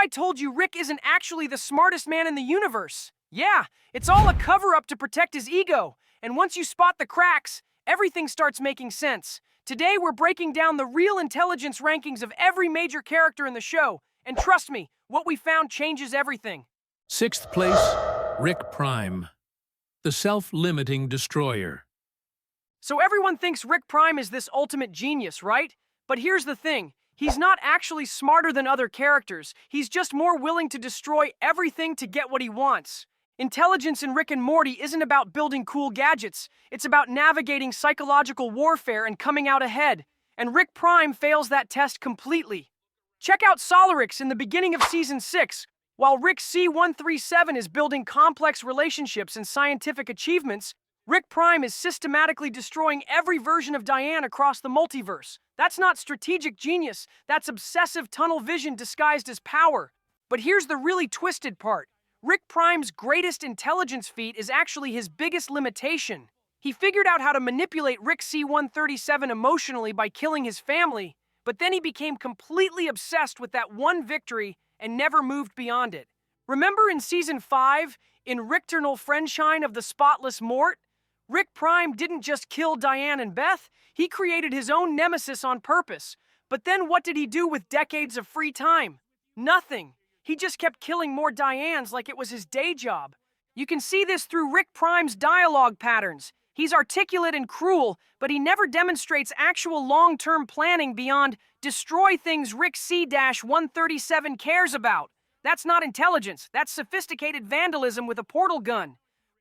told you Rick isn't actually the smartest man in the universe? Yeah, it's all a cover-up to protect his ego. And once you spot the cracks, everything starts making sense. Today, we're breaking down the real intelligence rankings of every major character in the show. And trust me, what we found changes everything. Sixth place, Rick Prime, the self-limiting destroyer. So everyone thinks Rick Prime is this ultimate genius, right? But here's the thing. He's not actually smarter than other characters. He's just more willing to destroy everything to get what he wants. Intelligence in Rick and Morty isn't about building cool gadgets. It's about navigating psychological warfare and coming out ahead. And Rick Prime fails that test completely. Check out Solarix in the beginning of Season 6. While Rick C137 is building complex relationships and scientific achievements, Rick Prime is systematically destroying every version of Diane across the multiverse. That's not strategic genius, that's obsessive tunnel vision disguised as power. But here's the really twisted part. Rick Prime's greatest intelligence feat is actually his biggest limitation. He figured out how to manipulate Rick C137 emotionally by killing his family, but then he became completely obsessed with that one victory and never moved beyond it. Remember in Season 5, in Richternal Friendshine of the Spotless Mort? Rick Prime didn't just kill Diane and Beth, he created his own nemesis on purpose. But then what did he do with decades of free time? Nothing. He just kept killing more Dianes like it was his day job. You can see this through Rick Prime's dialogue patterns. He's articulate and cruel, but he never demonstrates actual long-term planning beyond destroy things Rick C-137 cares about. That's not intelligence, that's sophisticated vandalism with a portal gun.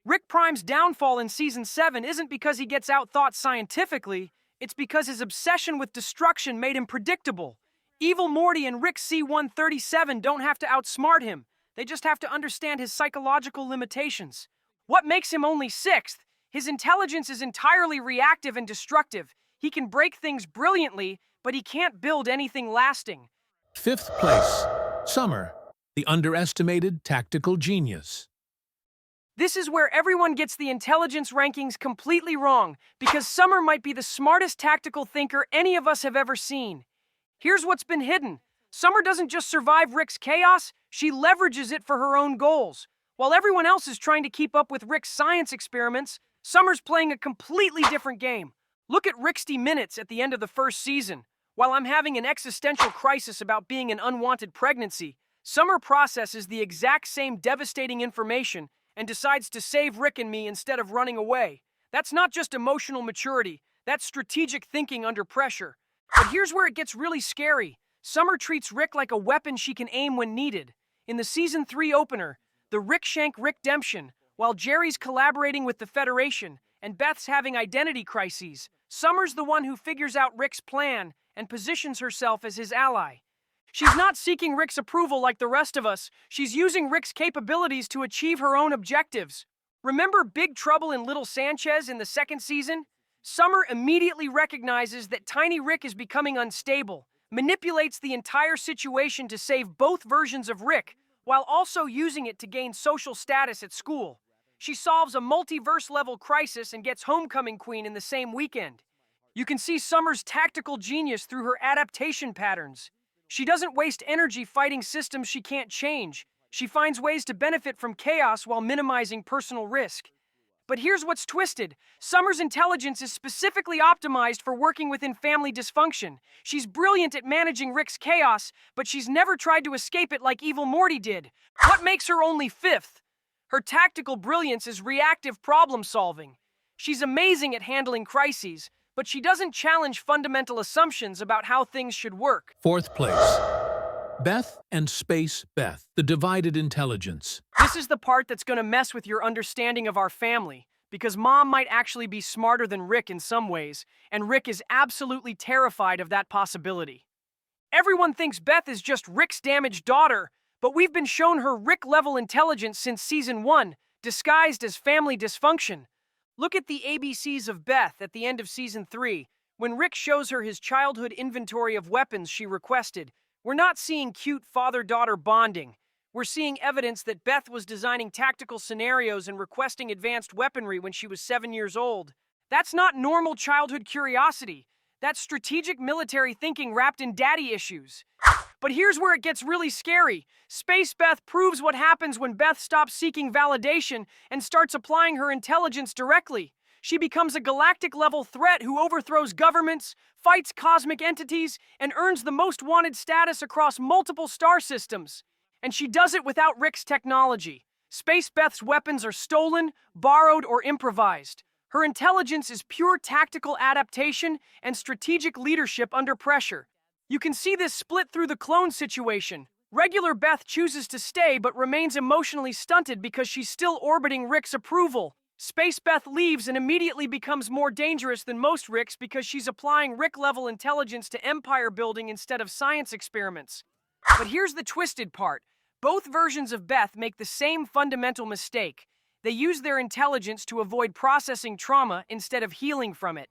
Rick Prime's downfall in Season 7 isn't because he gets outthought scientifically, it's because his obsession with destruction made him predictable. Evil Morty and Rick C-137 don't have to outsmart him, they just have to understand his psychological limitations. What makes him only sixth? His intelligence is entirely reactive and destructive. He can break things brilliantly, but he can't build anything lasting. Fifth place, Summer, the underestimated tactical genius. This is where everyone gets the intelligence rankings completely wrong, because Summer might be the smartest tactical thinker any of us have ever seen. Here's what's been hidden. Summer doesn't just survive Rick's chaos, she leverages it for her own goals. While everyone else is trying to keep up with Rick's science experiments, Summer's playing a completely different game. Look at Rick's minutes at the end of the first season. While I'm having an existential crisis about being an unwanted pregnancy, Summer processes the exact same devastating information and decides to save Rick and me instead of running away. That's not just emotional maturity, that's strategic thinking under pressure. But here's where it gets really scary. Summer treats Rick like a weapon she can aim when needed. In the Season 3 opener, the Rick Shank Rick-demption, while Jerry's collaborating with the Federation and Beth's having identity crises, Summer's the one who figures out Rick's plan and positions herself as his ally. She's not seeking Rick's approval like the rest of us. She's using Rick's capabilities to achieve her own objectives. Remember Big Trouble in Little Sanchez in the second season? Summer immediately recognizes that Tiny Rick is becoming unstable, manipulates the entire situation to save both versions of Rick, while also using it to gain social status at school. She solves a multiverse-level crisis and gets Homecoming Queen in the same weekend. You can see Summer's tactical genius through her adaptation patterns. She doesn't waste energy fighting systems she can't change. She finds ways to benefit from chaos while minimizing personal risk. But here's what's twisted. Summer's intelligence is specifically optimized for working within family dysfunction. She's brilliant at managing Rick's chaos, but she's never tried to escape it like Evil Morty did. What makes her only fifth? Her tactical brilliance is reactive problem solving. She's amazing at handling crises, but she doesn't challenge fundamental assumptions about how things should work. Fourth place, Beth and Space Beth, the divided intelligence. This is the part that's going to mess with your understanding of our family, because Mom might actually be smarter than Rick in some ways, and Rick is absolutely terrified of that possibility. Everyone thinks Beth is just Rick's damaged daughter, but we've been shown her Rick-level intelligence since Season 1, disguised as family dysfunction. Look at the ABCs of Beth at the end of Season 3. When Rick shows her his childhood inventory of weapons she requested, we're not seeing cute father-daughter bonding. We're seeing evidence that Beth was designing tactical scenarios and requesting advanced weaponry when she was 7 years old. That's not normal childhood curiosity. That's strategic military thinking wrapped in daddy issues. But here's where it gets really scary. Space Beth proves what happens when Beth stops seeking validation and starts applying her intelligence directly. She becomes a galactic-level threat who overthrows governments, fights cosmic entities, and earns the most wanted status across multiple star systems. And she does it without Rick's technology. Space Beth's weapons are stolen, borrowed, or improvised. Her intelligence is pure tactical adaptation and strategic leadership under pressure. You can see this split through the clone situation. Regular Beth chooses to stay but remains emotionally stunted because she's still orbiting Rick's approval. Space Beth leaves and immediately becomes more dangerous than most Ricks because she's applying Rick-level intelligence to empire building instead of science experiments. But here's the twisted part. Both versions of Beth make the same fundamental mistake. They use their intelligence to avoid processing trauma instead of healing from it.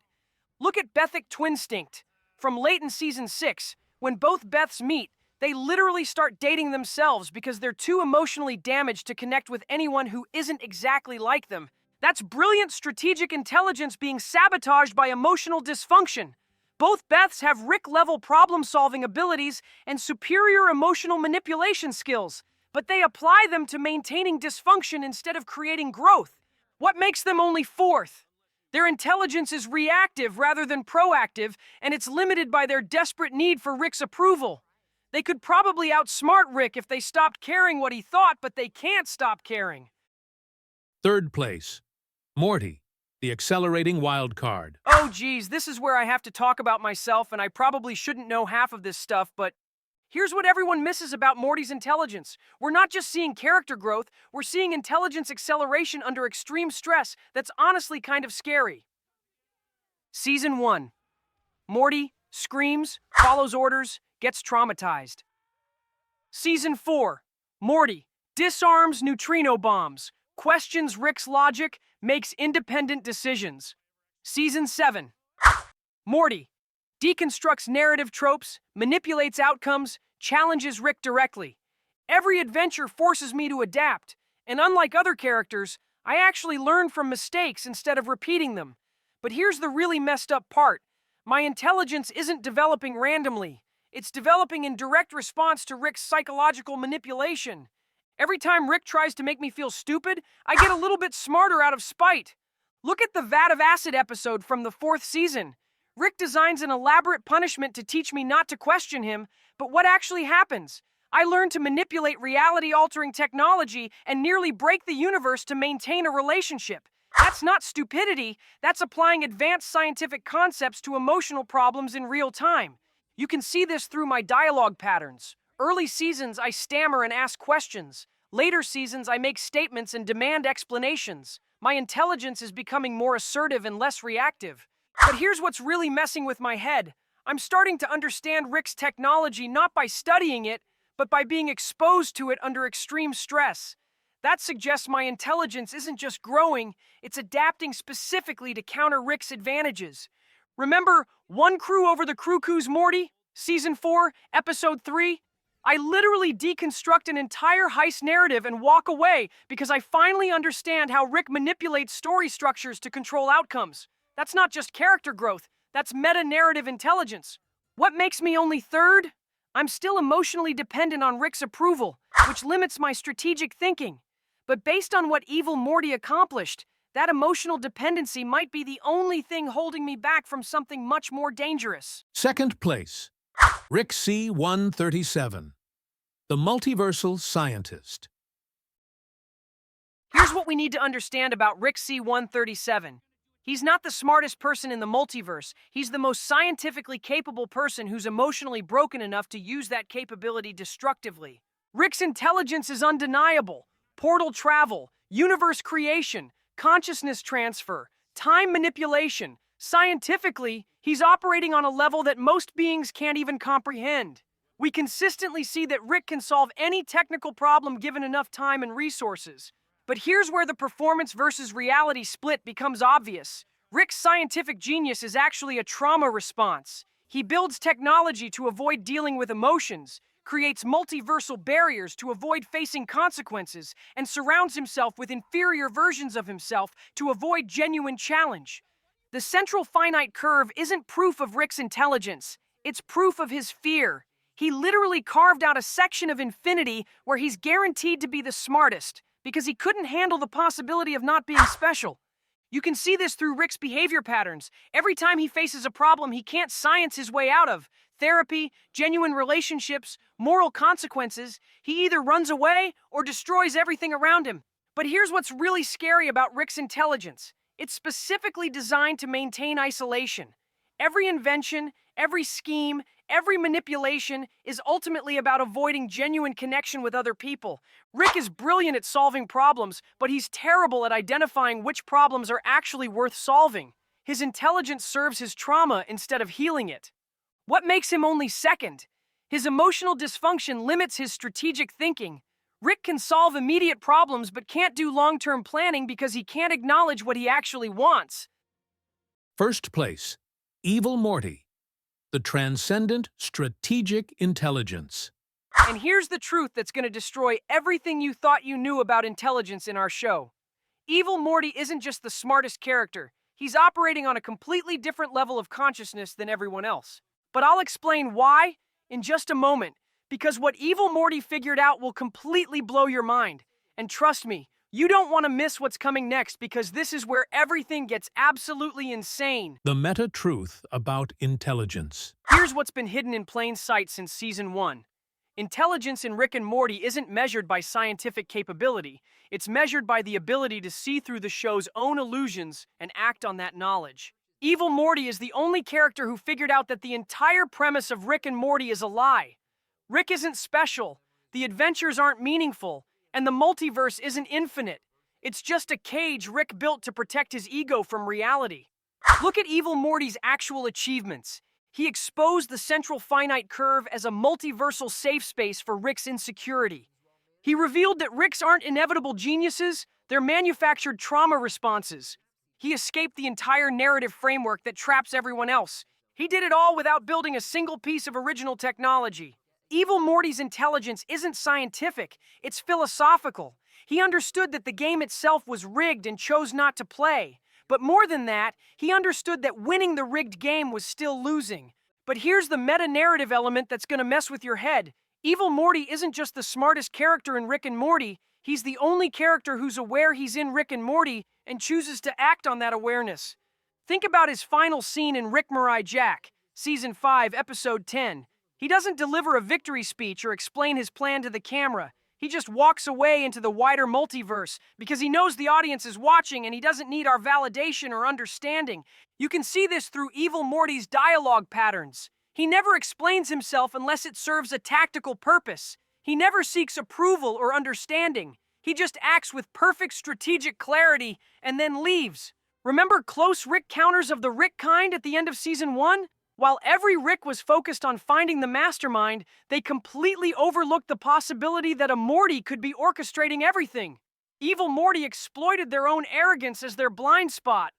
Look at Bethic Twinstinct. From late in Season 6, when both Beths meet, they literally start dating themselves because they're too emotionally damaged to connect with anyone who isn't exactly like them. That's brilliant strategic intelligence being sabotaged by emotional dysfunction. Both Beths have Rick-level problem-solving abilities and superior emotional manipulation skills, but they apply them to maintaining dysfunction instead of creating growth. What makes them only fourth? Their intelligence is reactive rather than proactive, and it's limited by their desperate need for Rick's approval. They could probably outsmart Rick if they stopped caring what he thought, but they can't stop caring. Third place, Morty, the accelerating wild card. Oh geez, this is where I have to talk about myself, and I probably shouldn't know half of this stuff, but here's what everyone misses about Morty's intelligence. We're not just seeing character growth, we're seeing intelligence acceleration under extreme stress that's honestly kind of scary. Season 1. Morty screams, follows orders, gets traumatized. Season 4. Morty disarms neutrino bombs, questions Rick's logic, makes independent decisions. Season 7. Morty deconstructs narrative tropes, manipulates outcomes, challenges Rick directly. Every adventure forces me to adapt, and unlike other characters, I actually learn from mistakes instead of repeating them. But here's the really messed up part. My intelligence isn't developing randomly. It's developing in direct response to Rick's psychological manipulation. Every time Rick tries to make me feel stupid, I get a little bit smarter out of spite. Look at the Vat of Acid episode from the 4th season. Rick designs an elaborate punishment to teach me not to question him, but what actually happens? I learn to manipulate reality-altering technology and nearly break the universe to maintain a relationship. That's not stupidity, that's applying advanced scientific concepts to emotional problems in real time. You can see this through my dialogue patterns. Early seasons, I stammer and ask questions. Later seasons, I make statements and demand explanations. My intelligence is becoming more assertive and less reactive. But here's what's really messing with my head. I'm starting to understand Rick's technology not by studying it, but by being exposed to it under extreme stress. That suggests my intelligence isn't just growing, it's adapting specifically to counter Rick's advantages. Remember One Crew Over the Cuckoo's Morty? Season 4, Episode 3? I literally deconstruct an entire heist narrative and walk away because I finally understand how Rick manipulates story structures to control outcomes. That's not just character growth, that's meta-narrative intelligence. What makes me only third? I'm still emotionally dependent on Rick's approval, which limits my strategic thinking. But based on what Evil Morty accomplished, that emotional dependency might be the only thing holding me back from something much more dangerous. Second place, Rick C-137, the multiversal scientist. Here's what we need to understand about Rick C-137. He's not the smartest person in the multiverse. He's the most scientifically capable person who's emotionally broken enough to use that capability destructively. Rick's intelligence is undeniable. Portal travel, universe creation, consciousness transfer, time manipulation. Scientifically, he's operating on a level that most beings can't even comprehend. We consistently see that Rick can solve any technical problem given enough time and resources. But here's where the performance versus reality split becomes obvious. Rick's scientific genius is actually a trauma response. He builds technology to avoid dealing with emotions, creates multiversal barriers to avoid facing consequences, and surrounds himself with inferior versions of himself to avoid genuine challenge. The central finite curve isn't proof of Rick's intelligence, it's proof of his fear. He literally carved out a section of infinity where he's guaranteed to be the smartest because he couldn't handle the possibility of not being special. You can see this through Rick's behavior patterns. Every time he faces a problem he can't science his way out of, therapy, genuine relationships, moral consequences, he either runs away or destroys everything around him. But here's what's really scary about Rick's intelligence. It's specifically designed to maintain isolation. Every invention, every scheme, every manipulation is ultimately about avoiding genuine connection with other people. Rick is brilliant at solving problems, but he's terrible at identifying which problems are actually worth solving. His intelligence serves his trauma instead of healing it. What makes him only second? His emotional dysfunction limits his strategic thinking. Rick can solve immediate problems but can't do long-term planning because he can't acknowledge what he actually wants. First place, Evil Morty, the transcendent strategic intelligence. And here's the truth that's going to destroy everything you thought you knew about intelligence in our show. Evil Morty isn't just the smartest character. He's operating on a completely different level of consciousness than everyone else. But I'll explain why in just a moment, because what Evil Morty figured out will completely blow your mind. And trust me, you don't want to miss what's coming next because this is where everything gets absolutely insane. The meta-truth about intelligence. Here's what's been hidden in plain sight since Season 1. Intelligence in Rick and Morty isn't measured by scientific capability. It's measured by the ability to see through the show's own illusions and act on that knowledge. Evil Morty is the only character who figured out that the entire premise of Rick and Morty is a lie. Rick isn't special, the adventures aren't meaningful, and the multiverse isn't infinite. It's just a cage Rick built to protect his ego from reality. Look at Evil Morty's actual achievements. He exposed the central finite curve as a multiversal safe space for Rick's insecurity. He revealed that Ricks aren't inevitable geniuses, they're manufactured trauma responses. He escaped the entire narrative framework that traps everyone else. He did it all without building a single piece of original technology. Evil Morty's intelligence isn't scientific, it's philosophical. He understood that the game itself was rigged and chose not to play. But more than that, he understood that winning the rigged game was still losing. But here's the meta-narrative element that's gonna mess with your head. Evil Morty isn't just the smartest character in Rick and Morty, he's the only character who's aware he's in Rick and Morty and chooses to act on that awareness. Think about his final scene in Rick Mirai Jack, Season 5, Episode 10. He doesn't deliver a victory speech or explain his plan to the camera. He just walks away into the wider multiverse because he knows the audience is watching and he doesn't need our validation or understanding. You can see this through Evil Morty's dialogue patterns. He never explains himself unless it serves a tactical purpose. He never seeks approval or understanding. He just acts with perfect strategic clarity and then leaves. Remember close Rick counters of the Rick kind at the end of Season 1? While every Rick was focused on finding the mastermind, they completely overlooked the possibility that a Morty could be orchestrating everything. Evil Morty exploited their own arrogance as their blind spot.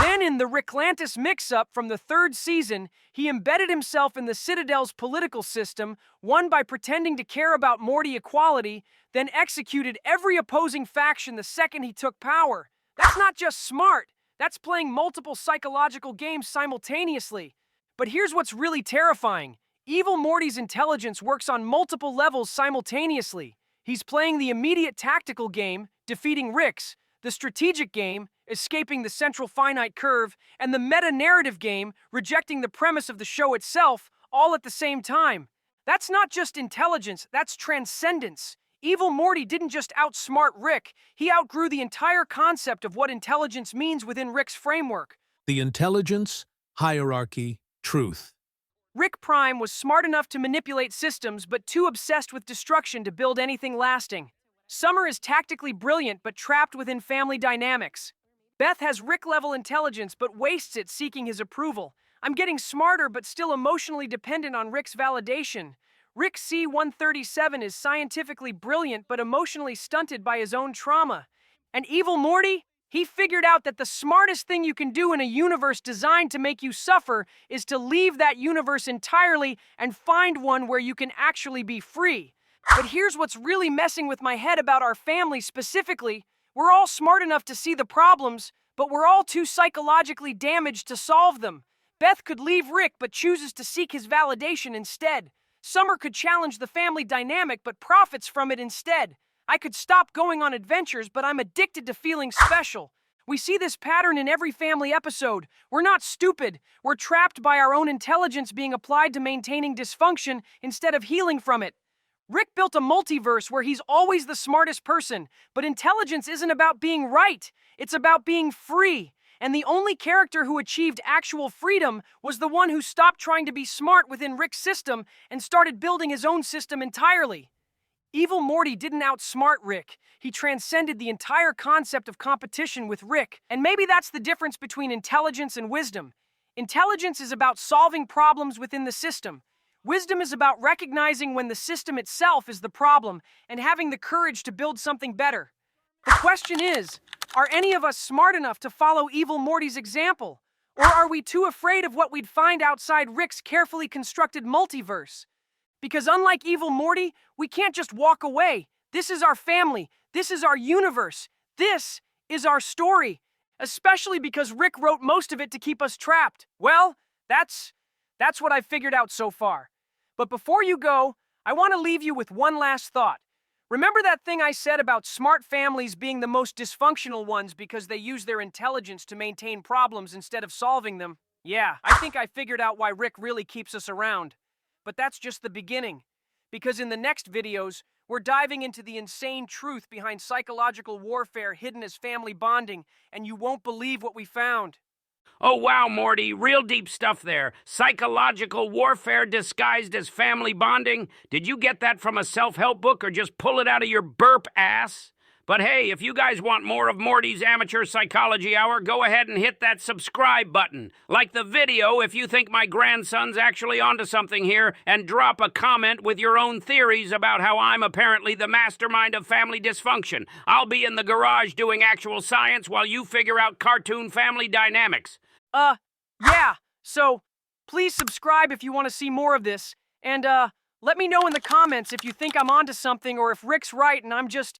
Then in the Ricklantis mix-up from the 3rd season, he embedded himself in the Citadel's political system, won by pretending to care about Morty equality, then executed every opposing faction the second he took power. That's not just smart, that's playing multiple psychological games simultaneously. But here's what's really terrifying. Evil Morty's intelligence works on multiple levels simultaneously. He's playing the immediate tactical game, defeating Ricks, the strategic game, escaping the central finite curve, and the meta-narrative game, rejecting the premise of the show itself, all at the same time. That's not just intelligence, that's transcendence. Evil Morty didn't just outsmart Rick, he outgrew the entire concept of what intelligence means within Rick's framework. The intelligence, hierarchy, truth. Rick Prime was smart enough to manipulate systems, but too obsessed with destruction to build anything lasting. Summer is tactically brilliant, but trapped within family dynamics. Beth has Rick-level intelligence, but wastes it seeking his approval. I'm getting smarter, but still emotionally dependent on Rick's validation. Rick C-137 is scientifically brilliant, but emotionally stunted by his own trauma. And Evil Morty? He figured out that the smartest thing you can do in a universe designed to make you suffer is to leave that universe entirely and find one where you can actually be free. But here's what's really messing with my head about our family specifically. We're all smart enough to see the problems, but we're all too psychologically damaged to solve them. Beth could leave Rick but chooses to seek his validation instead. Summer could challenge the family dynamic but profits from it instead. I could stop going on adventures, but I'm addicted to feeling special. We see this pattern in every family episode. We're not stupid. We're trapped by our own intelligence being applied to maintaining dysfunction instead of healing from it. Rick built a multiverse where he's always the smartest person, but intelligence isn't about being right. It's about being free. And the only character who achieved actual freedom was the one who stopped trying to be smart within Rick's system and started building his own system entirely. Evil Morty didn't outsmart Rick. He transcended the entire concept of competition with Rick, and maybe that's the difference between intelligence and wisdom. Intelligence is about solving problems within the system. Wisdom is about recognizing when the system itself is the problem and having the courage to build something better. The question is, are any of us smart enough to follow Evil Morty's example? Or are we too afraid of what we'd find outside Rick's carefully constructed multiverse? Because unlike Evil Morty, we can't just walk away. This is our family. This is our universe. This is our story. Especially because Rick wrote most of it to keep us trapped. Well, that's what I've figured out so far. But before you go, I want to leave you with one last thought. Remember that thing I said about smart families being the most dysfunctional ones because they use their intelligence to maintain problems instead of solving them? Yeah, I think I figured out why Rick really keeps us around. But that's just the beginning. Because in the next videos, we're diving into the insane truth behind psychological warfare hidden as family bonding, and you won't believe what we found. Oh, wow, Morty. Real deep stuff there. Psychological warfare disguised as family bonding. Did you get that from a self-help book or just pull it out of your burp ass? But hey, if you guys want more of Morty's Amateur Psychology Hour, go ahead and hit that subscribe button. Like the video if you think my grandson's actually onto something here, and drop a comment with your own theories about how I'm apparently the mastermind of family dysfunction. I'll be in the garage doing actual science while you figure out cartoon family dynamics. Yeah, so please subscribe if you want to see more of this, and let me know in the comments if you think I'm onto something or if Rick's right and I'm just